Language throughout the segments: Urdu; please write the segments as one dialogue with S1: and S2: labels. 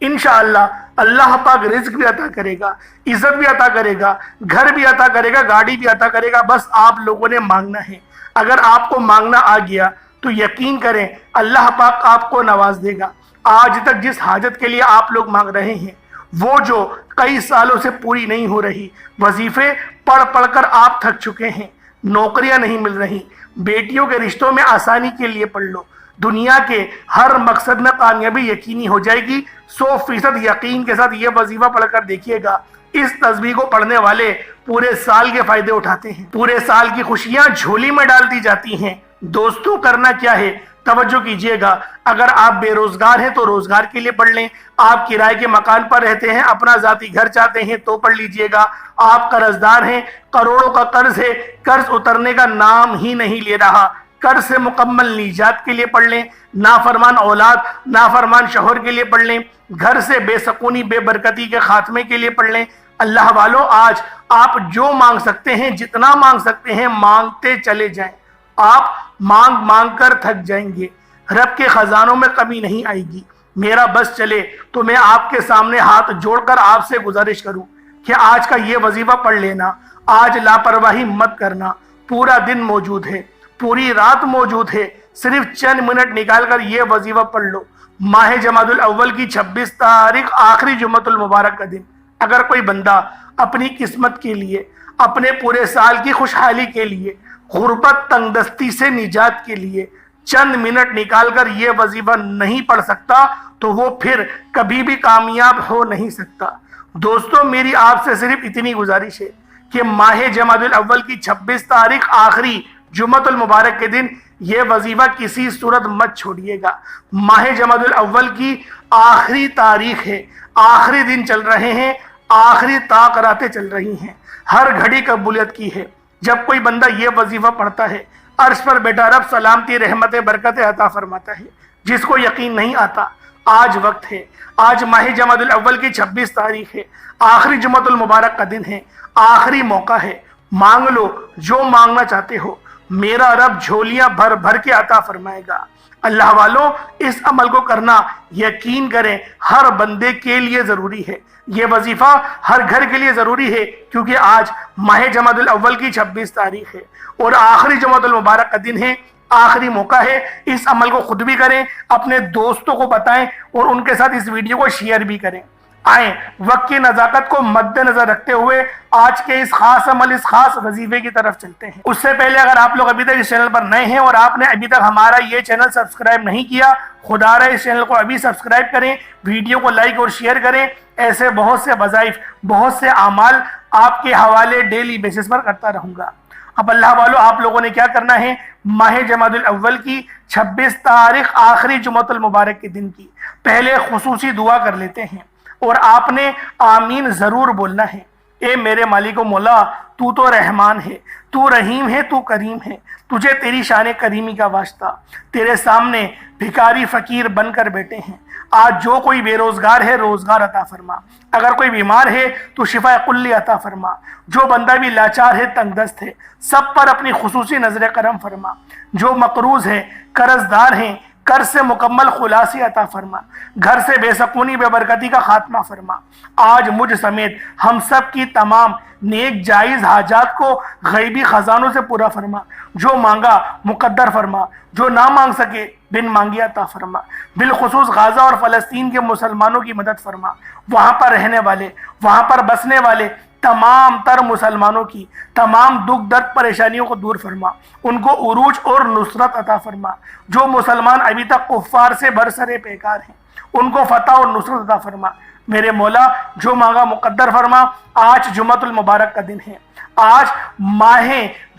S1: انشاءاللہ اللہ پاک رزق بھی عطا کرے گا، عزت بھی عطا کرے گا، گھر بھی عطا کرے گا، گاڑی بھی عطا کرے گا، بس آپ لوگوں نے مانگنا ہے۔ اگر آپ کو مانگنا آ گیا تو یقین کریں اللہ پاک آپ کو نواز دے گا۔ آج تک جس حاجت کے لیے آپ لوگ مانگ رہے ہیں وہ جو کئی سالوں سے پوری نہیں ہو رہی، وظیفے پڑھ پڑھ کر آپ تھک چکے ہیں، نوکریاں نہیں مل رہی، بیٹیوں کے رشتوں میں آسانی کے لیے پڑھ لو، دنیا کے ہر مقصد میں کامیابی یقینی ہو جائے گی، 100% یقین کے ساتھ یہ وظیفہ پڑھ کر دیکھیے گا۔ اس تسبیح کو پڑھنے والے پورے سال کے فائدے اٹھاتے ہیں، پورے سال کی خوشیاں جھولی میں ڈال دی جاتی ہیں۔ دوستوں کرنا کیا ہے، توجہ کیجئے گا۔ اگر آپ بے روزگار ہیں تو روزگار کے لیے پڑھ لیں، آپ کرائے کے مکان پر رہتے ہیں، اپنا ذاتی گھر چاہتے ہیں تو پڑھ لیجئے گا، آپ قرض دار ہیں، کروڑوں کا قرض ہے، قرض اترنے کا نام ہی نہیں لے رہا، قرض سے مکمل نجات کے لیے پڑھ لیں، نافرمان اولاد نافرمان شوہر کے لیے پڑھ لیں، گھر سے بے سکونی بے برکتی کے خاتمے کے لیے پڑھ لیں۔ اللہ والو آج آپ جو مانگ سکتے ہیں، جتنا مانگ سکتے ہیں، مانگتے چلے جائیں۔ آپ مانگ مانگ کر تھک جائیں گے، رب کے خزانوں میں کمی نہیں آئے گی۔ میرا بس چلے تو میں آپ کے سامنے ہاتھ جوڑ کر آپ سے گزارش کروں کہ آج کا یہ وظیفہ پڑھ لینا، آج لاپرواہی مت کرنا، پورا دن موجود ہے، پوری رات موجود ہے، صرف چند منٹ نکال کر یہ وظیفہ پڑھ لو۔ ماہ جمادی الاول کی 26 تاریخ آخری جمعۃ المبارک کا دن، اگر کوئی بندہ اپنی قسمت کے لیے، اپنے پورے سال کی خوشحالی کے لیے، غربت تنگ دستی سے نجات کے لیے چند منٹ نکال کر یہ وظیفہ نہیں پڑھ سکتا تو وہ پھر کبھی بھی کامیاب ہو نہیں سکتا۔ دوستوں میری آپ سے صرف اتنی گزارش ہے کہ ماہ جمادی الاول کی 26 تاریخ آخری جمعۃ المبارک کے دن یہ وظیفہ کسی صورت مت چھوڑیے گا۔ ماہ جمادی الاول کی آخری تاریخ ہے، آخری دن چل رہے ہیں، آخری طاق راتیں چل رہی ہیں، ہر گھڑی قبولیت کی ہے۔ جب کوئی بندہ یہ وظیفہ پڑھتا ہے، عرش پر بیٹا رب سلامتی رحمت برکت عطا فرماتا ہے۔ جس کو یقین نہیں آتا، آج وقت ہے، آج ماہ جمادی الاول کی 26 تاریخ ہے، آخری جمعۃ المبارک کا دن ہے، آخری موقع ہے، مانگ لو جو مانگنا چاہتے ہو، میرا رب جھولیاں بھر بھر کے عطا فرمائے گا۔ اللہ والوں اس عمل کو کرنا یقین کریں ہر بندے کے لیے ضروری ہے، یہ وظیفہ ہر گھر کے لیے ضروری ہے، کیونکہ آج ماہ جمادی الاول کی 26 تاریخ ہے اور آخری جمعۃ المبارک کا دن ہے، آخری موقع ہے۔ اس عمل کو خود بھی کریں، اپنے دوستوں کو بتائیں اور ان کے ساتھ اس ویڈیو کو شیئر بھی کریں۔ آئیں وقت کی نزاکت کو مد نظر رکھتے ہوئے آج کے اس خاص عمل، اس خاص وظیفے کی طرف چلتے ہیں۔ اس سے پہلے اگر آپ لوگ ابھی تک اس چینل پر نئے ہیں اور آپ نے ابھی تک ہمارا یہ چینل سبسکرائب نہیں کیا، خدا رہا اس چینل کو ابھی سبسکرائب کریں، ویڈیو کو لائک اور شیئر کریں۔ ایسے بہت سے وظائف، بہت سے اعمال آپ کے حوالے ڈیلی بیسس پر کرتا رہوں گا۔ اب اللہ والو آپ لوگوں نے کیا کرنا ہے، ماہ جمادی الاول کی 26 تاریخ آخری جمعۃ المبارک کے دن کی پہلے خصوصی دعا کر لیتے ہیں اور آپ نے آمین ضرور بولنا ہے۔ اے میرے مالک و مولا، تو تو رحمان ہے، تو رحیم ہے، تو کریم ہے، تجھے تیری شان کریمی کا واسطہ، تیرے سامنے بھکاری فقیر بن کر بیٹھے ہیں۔ آج جو کوئی بے روزگار ہے روزگار عطا فرما، اگر کوئی بیمار ہے تو شفا کلی عطا فرما، جو بندہ بھی لاچار ہے تنگ دست ہے سب پر اپنی خصوصی نظر کرم فرما، جو مقروض ہے قرض دار ہیں قرض سے مکمل خلاصی عطا فرما، گھر سے بے سکونی بے برکتی کا خاتمہ فرما۔ آج مجھ سمیت ہم سب کی تمام نیک جائز حاجات کو غیبی خزانوں سے پورا فرما، جو مانگا مقدر فرما، جو نہ مانگ سکے بن مانگی عطا فرما۔ بالخصوص غزہ اور فلسطین کے مسلمانوں کی مدد فرما، وہاں پر رہنے والے، وہاں پر بسنے والے تمام تر مسلمانوں کی تمام دکھ درد پریشانیوں کو دور فرما، ان کو عروج اور نصرت عطا فرما۔ جو مسلمان ابھی تک کفار سے برسرے پیکار ہیں ان کو فتح اور نصرت عطا فرما۔ میرے مولا جو مانگا مقدر فرما۔ آج جمعۃ المبارک کا دن ہے، آج ماہ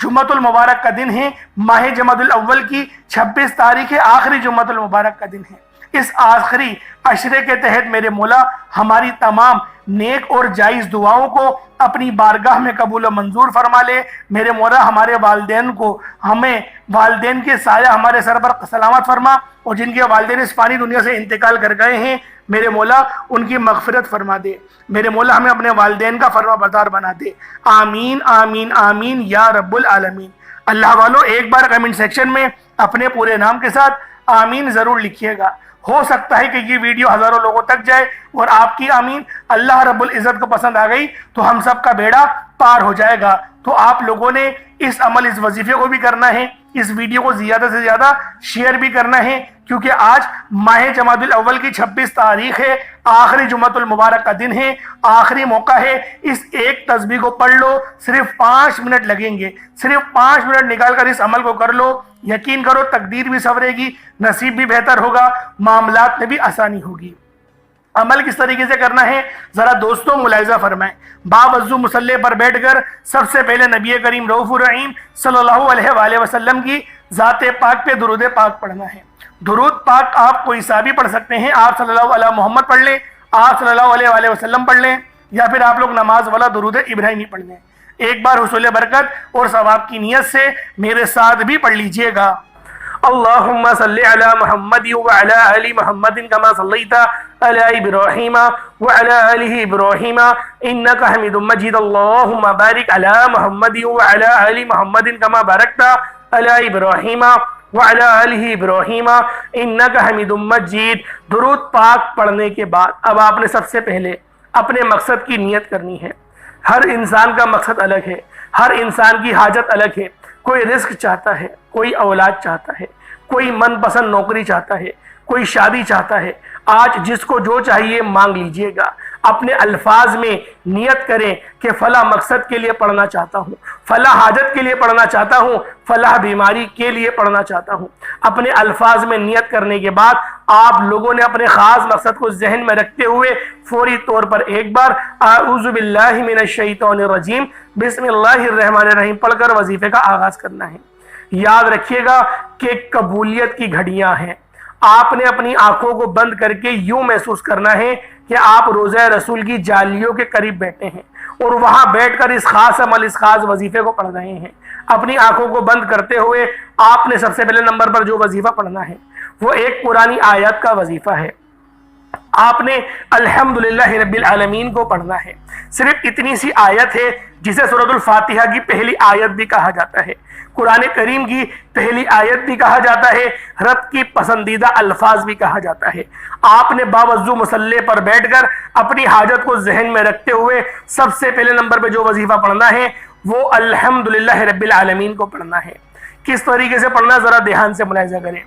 S1: جمعۃ المبارک کا دن ہے، ماہ جمادی الاول کی 26 تاریخ ہے، آخری جمعۃ المبارک کا دن ہے۔ اس آخری عشرے کے تحت میرے مولا ہماری تمام نیک اور جائز دعاؤں کو اپنی بارگاہ میں قبول و منظور فرما لے۔ میرے مولا ہمارے والدین کو، ہمیں والدین کے سایہ ہمارے سر پر سلامت فرما، اور جن کے والدین اس فانی دنیا سے انتقال کر گئے ہیں میرے مولا ان کی مغفرت فرما دے۔ میرے مولا ہمیں اپنے والدین کا فرما بردار بنا دے۔ آمین آمین آمین یا رب العالمین۔ اللہ والوں ایک بار کمنٹ سیکشن میں اپنے پورے نام کے ساتھ آمین ضرور لکھیے گا۔ ہو سکتا ہے کہ یہ ویڈیو ہزاروں لوگوں تک جائے اور آپ کی آمین اللہ رب العزت کو پسند آ گئی تو ہم سب کا بیڑا پار ہو جائے گا۔ تو آپ لوگوں نے اس عمل اس وظیفے کو بھی کرنا ہے، اس ویڈیو کو زیادہ سے زیادہ شیئر بھی کرنا ہے، کیونکہ آج ماہ جمادی الاول کی 26 تاریخ ہے، آخری جمعۃ المبارک کا دن ہے، آخری موقع ہے۔ اس ایک تسبیح کو پڑھ لو، صرف 5 منٹ لگیں گے، صرف 5 منٹ نکال کر اس عمل کو کر لو، یقین کرو تقدیر بھی سنورے گی، نصیب بھی بہتر ہوگا، معاملات میں بھی آسانی ہوگی۔ عمل کس طریقے سے کرنا ہے ذرا دوستوں ملاحظہ فرمائیں۔ باوضو مصلی پر بیٹھ کر سب سے پہلے نبی کریم رؤوف الرحیم صلی اللہ علیہ وآلہ وسلم کی ذات پاک پہ درود پاک پڑھنا ہے۔ درود پاک آپ کوئی سا بھی پڑھ سکتے ہیں، آپ صلی اللہ علیہ محمد پڑھ لیں، آپ صلی اللہ علیہ وآلہ وسلم پڑھ لیں، یا پھر آپ لوگ نماز والا درود ابراہیمی پڑھ لیں۔ ایک بار حصول برکت اور ثواب کی نیت سے میرے ساتھ بھی پڑھ لیجئے گا۔ اللہم صلی علی محمد وعلی آل محمد کما صلیت علی ابراہیم وعلی آل ابراہیم انکا حمید مجید۔ اللہم بارک علی محمد وعلی آل محمد کما بارکت علی ابراہیم وعلی آل ابراہیم انکا حمید مجید۔ درود پاک پڑھنے کے بعد اب آپ نے سب سے پہلے اپنے مقصد کی نیت کرنی ہے۔ ہر انسان کا مقصد الگ ہے، ہر انسان کی حاجت الگ ہے۔ کوئی رزق چاہتا ہے، کوئی اولاد چاہتا ہے، کوئی من پسند نوکری چاہتا ہے، کوئی شادی چاہتا ہے۔ آج جس کو جو چاہیے مانگ لیجئے گا، اپنے الفاظ میں نیت کریں کہ فلاں مقصد کے لیے پڑھنا چاہتا ہوں، فلاں حاجت کے لیے پڑھنا چاہتا ہوں، فلاں بیماری کے لیے پڑھنا چاہتا ہوں۔ اپنے الفاظ میں نیت کرنے کے بعد آپ لوگوں نے اپنے خاص مقصد کو ذہن میں رکھتے ہوئے فوری طور پر ایک بار اعوذ باللہ من الشیطان الرجیم بسم اللہ الرحمن الرحیم پڑھ کر وظیفے کا آغاز کرنا ہے۔ یاد رکھیے گا کہ قبولیت کی گھڑیاں ہیں۔ آپ نے اپنی آنکھوں کو بند کر کے یوں محسوس کرنا ہے کہ آپ روضہ رسول کی جالیوں کے قریب بیٹھے ہیں اور وہاں بیٹھ کر اس خاص عمل اس خاص وظیفے کو پڑھ رہے ہیں۔ اپنی آنکھوں کو بند کرتے ہوئے آپ نے سب سے پہلے نمبر پر جو وظیفہ پڑھنا ہے وہ ایک قرآنی آیت کا وظیفہ ہے۔ آپ نے الحمدللہ رب العالمین کو پڑھنا ہے۔ صرف اتنی سی آیت ہے جسے سورۃ الفاتحہ کی پہلی آیت بھی کہا جاتا ہے، قرآن کریم کی پہلی آیت بھی کہا جاتا ہے، رب کی پسندیدہ الفاظ بھی کہا جاتا ہے۔ آپ نے باوضو مصلی پر بیٹھ کر اپنی حاجت کو ذہن میں رکھتے ہوئے سب سے پہلے نمبر پہ جو وظیفہ پڑھنا ہے وہ الحمدللہ رب العالمین کو پڑھنا ہے۔ کس طریقے سے پڑھنا ذرا دھیان سے ملاحظہ کریں۔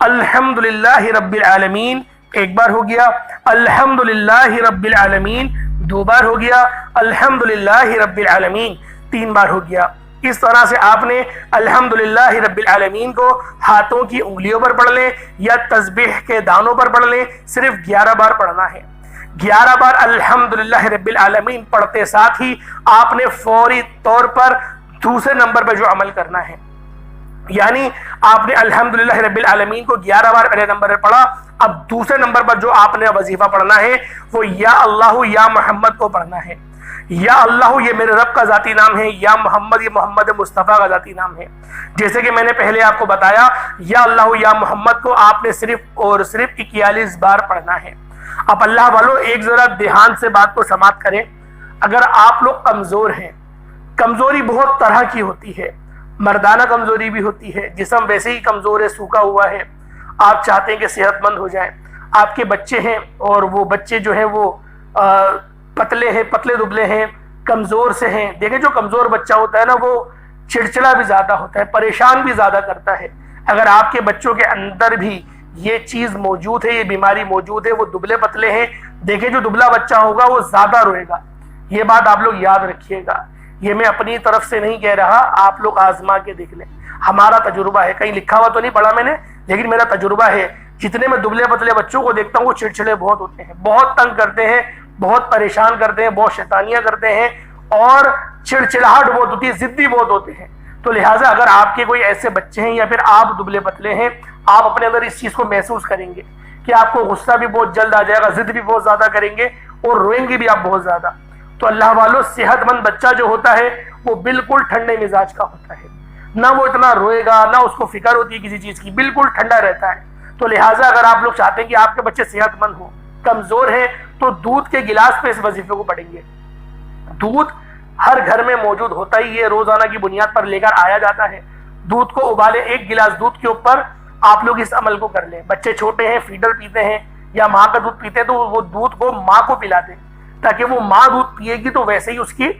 S1: الحمدللہ رب العالمین ایک بار ہو گیا، الحمدللہ رب العالمین دو بار ہو گیا، الحمدللہ رب العالمین تین بار ہو گیا۔ اس طرح سے آپ نے الحمدللہ رب العالمین کو ہاتھوں کی انگلیوں پر پڑھ لیں یا تسبیح کے دانوں پر پڑھ لیں، صرف 11 بار پڑھنا ہے۔ 11 بار الحمدللہ رب العالمین پڑھتے ساتھ ہی آپ نے فوری طور پر دوسرے نمبر پر جو عمل کرنا ہے، یعنی آپ نے الحمدللہ رب العالمین کو 11 بار پہلے نمبر پر پڑھا، اب دوسرے نمبر پر جو آپ نے وظیفہ پڑھنا ہے وہ یا اللہ یا محمد کو پڑھنا ہے۔ یا اللہ یہ میرے رب کا ذاتی نام ہے، یا محمد یہ محمد مصطفیٰ کا ذاتی نام ہے۔ جیسے کہ میں نے پہلے آپ کو بتایا یا اللہ یا محمد کو آپ نے صرف اور صرف 41 بار پڑھنا ہے۔ اب اللہ والو ایک ذرا دھیان سے بات کو سماعت کریں۔ اگر آپ لوگ کمزور ہیں، کمزوری بہت طرح کی ہوتی ہے، مردانہ کمزوری بھی ہوتی ہے، جسم ویسے ہی کمزور ہے، سوکھا ہوا ہے، آپ چاہتے ہیں کہ صحت مند ہو جائیں، آپ کے بچے ہیں اور وہ بچے جو ہیں وہ پتلے ہیں، پتلے دبلے ہیں، کمزور سے ہیں۔ دیکھیں جو کمزور بچہ ہوتا ہے نا وہ چڑچڑا بھی زیادہ ہوتا ہے، پریشان بھی زیادہ کرتا ہے۔ اگر آپ کے بچوں کے اندر بھی یہ چیز موجود ہے، یہ بیماری موجود ہے، وہ دبلے پتلے ہیں، دیکھیں جو دبلا بچہ ہوگا وہ زیادہ روئے گا۔ یہ بات آپ لوگ یاد رکھیے گا، یہ میں اپنی طرف سے نہیں کہہ رہا، آپ لوگ آزما کے دیکھ لیں، ہمارا تجربہ ہے، کہیں لکھا ہوا تو نہیں پڑھا میں نے، لیکن میرا تجربہ ہے۔ جتنے میں دبلے پتلے بچوں کو دیکھتا ہوں وہ چڑچڑے بہت ہوتے ہیں، بہت تنگ کرتے ہیں، بہت پریشان کرتے ہیں، بہت شیطانیاں کرتے ہیں اور چڑچڑاہٹ بہت ہوتی ہے، ضدی بہت ہوتے ہیں۔ تو لہٰذا اگر آپ کے کوئی ایسے بچے ہیں یا پھر آپ دبلے پتلے ہیں، آپ اپنے اندر اس چیز کو محسوس کریں گے کہ آپ کو غصہ بھی بہت جلد آ جائے گا، ضد بھی بہت زیادہ کریں گے اور روئیں گے بھی آپ بہت زیادہ۔ تو اللہ والو صحت مند بچہ جو ہوتا ہے وہ بالکل ٹھنڈے مزاج کا ہوتا ہے، نہ وہ اتنا روئے گا، نہ اس کو فکر ہوتی ہے کسی چیز کی، بالکل ٹھنڈا رہتا ہے۔ تو لہٰذا اگر آپ لوگ چاہتے ہیں کہ آپ کے بچے صحت مند ہوں، کمزور ہیں، تو دودھ کے گلاس پہ اس وظیفے کو پڑھیں گے۔ دودھ ہر گھر میں موجود ہوتا ہی ہے، روزانہ کی بنیاد پر لے کر آیا جاتا ہے۔ دودھ کو ابالے، ایک گلاس دودھ کے اوپر آپ لوگ اس عمل کو کر لیں. بچے چھوٹے ہیں، فیڈر پیتے ہیں یا ماں کا دودھ پیتے ہیں، تو وہ دودھ کو ماں کو پلا دیں تاکہ وہ ماں دودھ پیے گی تو ویسے ہی اس کی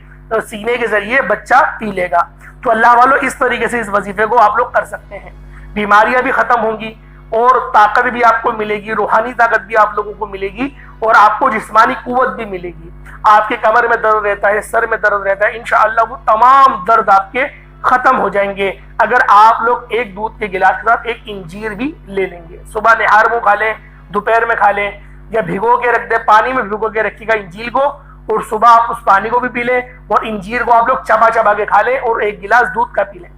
S1: سینے کے ذریعے بچہ پی لے گا. تو اللہ والوں اس طریقے سے اس وظیفے کو آپ لوگ کر سکتے ہیں. بیماریاں بھی ختم ہوں گی اور طاقت بھی آپ کو ملے گی، روحانی طاقت بھی آپ لوگوں کو ملے گی اور آپ کو جسمانی قوت بھی ملے گی. آپ کے کمر میں درد رہتا ہے، سر میں درد رہتا ہے، انشاءاللہ وہ تمام درد آپ کے ختم ہو جائیں گے اگر آپ لوگ ایک دودھ کے گلاس کے ساتھ ایک انجیر بھی لے لیں گے. صبح نہار منہ کھا لیں، دوپہر میں کھا لیں یا بھگو کے رکھ دیں، پانی میں بھگو کے رکھیے گا انجیر کو، اور صبح آپ اس پانی کو بھی پی لیں اور انجیر کو آپ لوگ چبا چبا کے کھا لیں اور ایک گلاس دودھ کا پی لیں.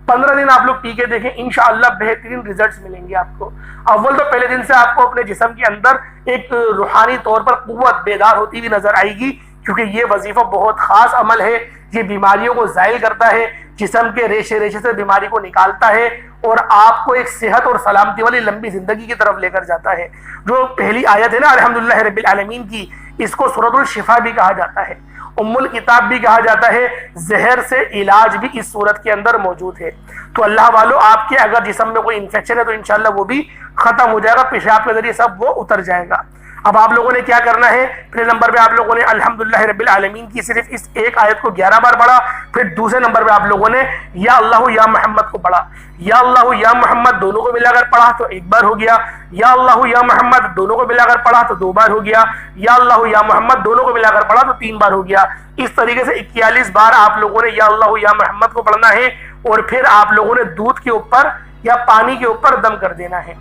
S1: 15 دن آپ لوگ پی کے دیکھیں، انشاءاللہ بہترین ریزلٹس ملیں گے آپ کو. اول تو پہلے دن سے آپ کو اپنے جسم کے اندر ایک روحانی طور پر قوت بیدار ہوتی ہوئی نظر آئے گی، کیونکہ یہ وظیفہ بہت خاص عمل ہے. یہ بیماریوں کو زائل کرتا ہے، جسم کے ریشے ریشے سے بیماری کو نکالتا ہے اور آپ کو ایک صحت اور سلامتی والی لمبی زندگی کی طرف لے کر جاتا ہے. جو پہلی آیت ہے نا الحمدللہ رب العالمین کی، اس کو سورۃ الشفا بھی کہا جاتا ہے، ام الکتاب بھی کہا جاتا ہے. زہر سے علاج بھی اس صورت کے اندر موجود ہے. تو اللہ والو آپ کے اگر جسم میں کوئی انفیکشن ہے تو انشاءاللہ وہ بھی ختم ہو جائے گا، پیشاب کے ذریعے سب وہ اتر جائے گا. اب آپ لوگوں نے کیا کرنا ہے، پہلے نمبر پہ آپ لوگوں نے الحمدللہ رب العالمین کی صرف اس ایک آیت کو 11 بار پڑھا. پھر دوسرے نمبر پہ آپ لوگوں نے یا اللہ یا محمد کو پڑھا. یا اللہ یا محمد دونوں کو ملا کر پڑھا تو ایک بار ہو گیا. یا اللہ یا محمد دونوں کو ملا کر پڑھا تو 2 بار ہو گیا. یا اللہ یا محمد دونوں کو ملا کر پڑھا تو 3 بار ہو گیا. اس طریقے سے 41 بار آپ لوگوں نے یا اللہ یا محمد کو پڑھنا ہے اور پھر آپ لوگوں نے دودھ کے اوپر یا پانی کے اوپر دم کر دینا ہے.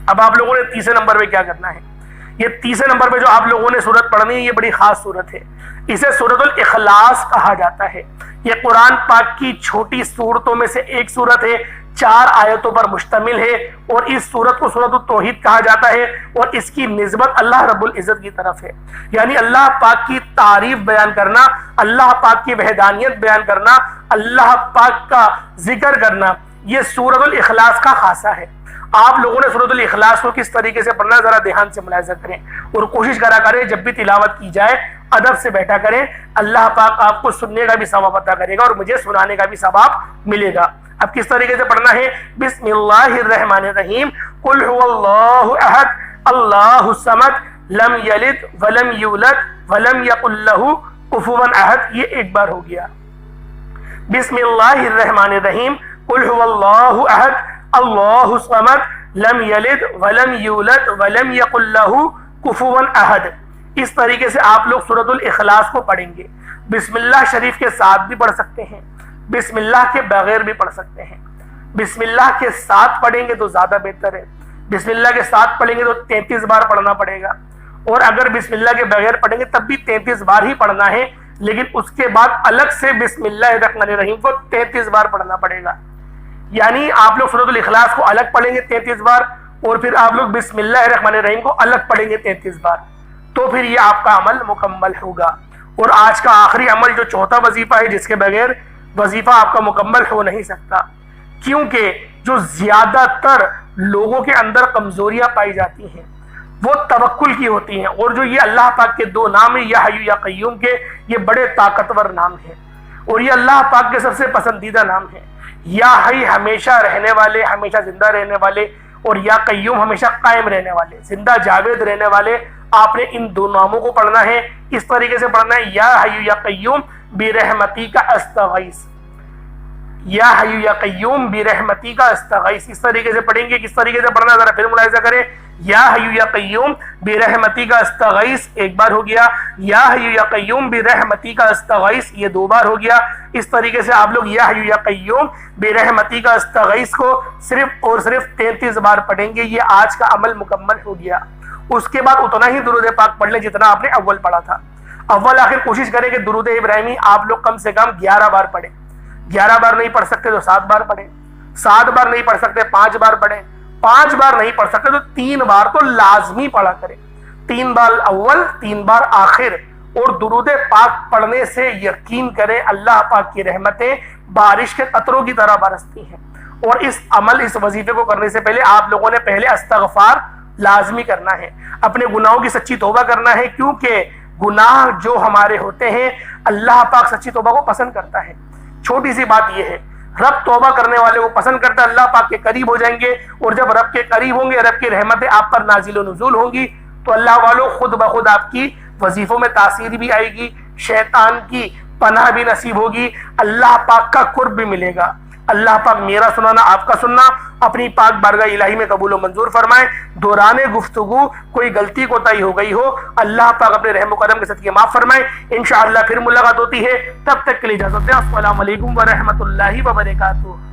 S1: اب آپ لوگوں نے تیسرے نمبر پہ کیا کرنا ہے، یہ تیسرے نمبر پہ جو آپ لوگوں نے سورت پڑھنی ہے یہ بڑی خاص سورت ہے. اسے سورۃ الاخلاص کہا جاتا ہے. یہ قرآن پاک کی چھوٹی سورتوں میں سے ایک سورت ہے، 4 آیتوں پر مشتمل ہے اور اس سورت کو سورۃ التوحید کہا جاتا ہے اور اس کی نسبت اللہ رب العزت کی طرف ہے. یعنی اللہ پاک کی تعریف بیان کرنا، اللہ پاک کی وحدانیت بیان کرنا، اللہ پاک کا ذکر کرنا، یہ سورۃ الاخلاص کا خاصہ ہے. آپ لوگوں نے سورۃ الاخلاص کو کس طریقے سے پڑھنا ذرا دھیان سے ملاحظہ کریں اور کوشش کرا کریں جب بھی تلاوت کی جائے ادب سے بیٹھا کریں. اللہ پاک آپ کو سننے کا بھی ثواب عطا کرے گا اور مجھے سنانے کا بھی ثواب ملے گا. اب کس طریقے سے پڑھنا ہے، بسم اللہ الرحمن الرحیم، قل هو اللہ احد اللہ الصمد لم یلد ولم یولد ولم یکن له کفوا احد. یہ ایک بار ہو گیا. بسم اللہ الرحمن الرحیم، قل هو اللہ احد اللہ الصمد لم یلد ولم یولد ولم یکن له کفوا احد. اس طریقے سے آپ لوگ سورۃ الاخلاص کو پڑھیں گے. بسم اللہ شریف کے ساتھ بھی پڑھ سکتے ہیں، بسم اللہ کے بغیر بھی پڑھ سکتے ہیں. بسم اللہ کے ساتھ پڑھیں گے تو زیادہ بہتر ہے. بسم اللہ کے ساتھ پڑھیں گے تو 33 بار پڑھنا پڑے گا، اور اگر بسم اللہ کے بغیر پڑھیں گے تب بھی 33 بار ہی پڑھنا ہے، لیکن اس کے بعد الگ سے بسم اللہ الرحمن الرحیم کو 33 بار پڑھنا پڑے گا. یعنی آپ لوگ سورۃ الاخلاص کو الگ پڑھیں گے 33 بار اور پھر آپ لوگ بسم اللہ الرحمن الرحیم کو الگ پڑھیں گے 33 بار، تو پھر یہ آپ کا عمل مکمل ہوگا. اور آج کا آخری عمل جو چوتھا وظیفہ ہے، جس کے بغیر وظیفہ آپ کا مکمل ہو نہیں سکتا، کیونکہ جو زیادہ تر لوگوں کے اندر کمزوریاں پائی جاتی ہیں وہ توکل کی ہوتی ہیں، اور جو یہ اللہ پاک کے 2 نام ہیں یا حی یا قیوم کے، یہ بڑے طاقتور نام ہیں اور یہ اللہ پاک کے سب سے پسندیدہ نام ہیں. یا حی ہمیشہ رہنے والے، ہمیشہ زندہ رہنے والے، اور یا قیوم ہمیشہ قائم رہنے والے، زندہ جاوید رہنے والے. آپ نے ان 2 ناموں کو پڑھنا ہے. اس طریقے سے پڑھنا ہے، یا حی یا قیوم برحمتی کا استغیث، یا حی یا قیوم برحمتی کا استغیث. اس طریقے سے پڑھیں گے. کس طریقے سے پڑھنا ذرا پھر ملاحظہ کریں. یا حی یا قیوم برحمتی کا استغیث ایک بار ہو گیا. یا حی یا قیوم برحمتی کا استغیث یہ 2 بار ہو گیا. اس طریقے سے آپ لوگ یا حی یا قیوم برحمتی کا استغیث کو صرف اور صرف 33 بار پڑھیں گے. یہ آج کا عمل مکمل ہو گیا. اس کے بعد اتنا ہی درود پاک پڑھ لیں جتنا آپ نے اول پڑھا تھا. اول آخر کوشش کریں کہ درود ابراہیمی آپ لوگ کم سے کم 11 بار پڑھیں. 11 بار نہیں پڑھ سکتے تو 7 بار پڑھیں. 7 بار نہیں پڑھ سکتے 5 بار پڑھیں. 5 بار نہیں پڑھ سکتے تو 3 بار تو لازمی پڑھا کریں. 3 بار اول 3 بار آخر. اور درود پاک پڑھنے سے یقین کریں اللہ پاک کی رحمتیں بارش کے قطروں کی طرح برستی ہیں. اور اس عمل اس وظیفے کو کرنے سے پہلے آپ لوگوں نے پہلے استغفار لازمی کرنا ہے، اپنے گناہوں کی سچی توبہ کرنا ہے، کیونکہ گناہ جو ہمارے ہوتے ہیں اللہ پاک سچی توبہ کو پسند کرتا ہے. چھوٹی سی بات یہ ہے، رب توبہ کرنے والے کو پسند کرتا ہے، اللہ پاک کے قریب ہو جائیں گے، اور جب رب کے قریب ہوں گے رب کی رحمتیں آپ پر نازل و نزول ہوں گی، تو اللہ والوں خود بخود آپ کی وظیفوں میں تاثیر بھی آئے گی، شیطان کی پناہ بھی نصیب ہوگی، اللہ پاک کا قرب بھی ملے گا۔ اللہ پاک میرا سنانا آپ کا سننا اپنی پاک بارگاہ الہی میں قبول و منظور فرمائے۔ دوران گفتگو کوئی غلطی کوتاہی ہو گئی ہو، اللہ پاک اپنے رحم و کرم کے صدقے معاف فرمائے۔ انشاءاللہ پھر ملاقات ہوتی ہے، تب تک کے لیے اجازت دیں۔ السلام علیکم ورحمۃ اللہ وبرکاتہ۔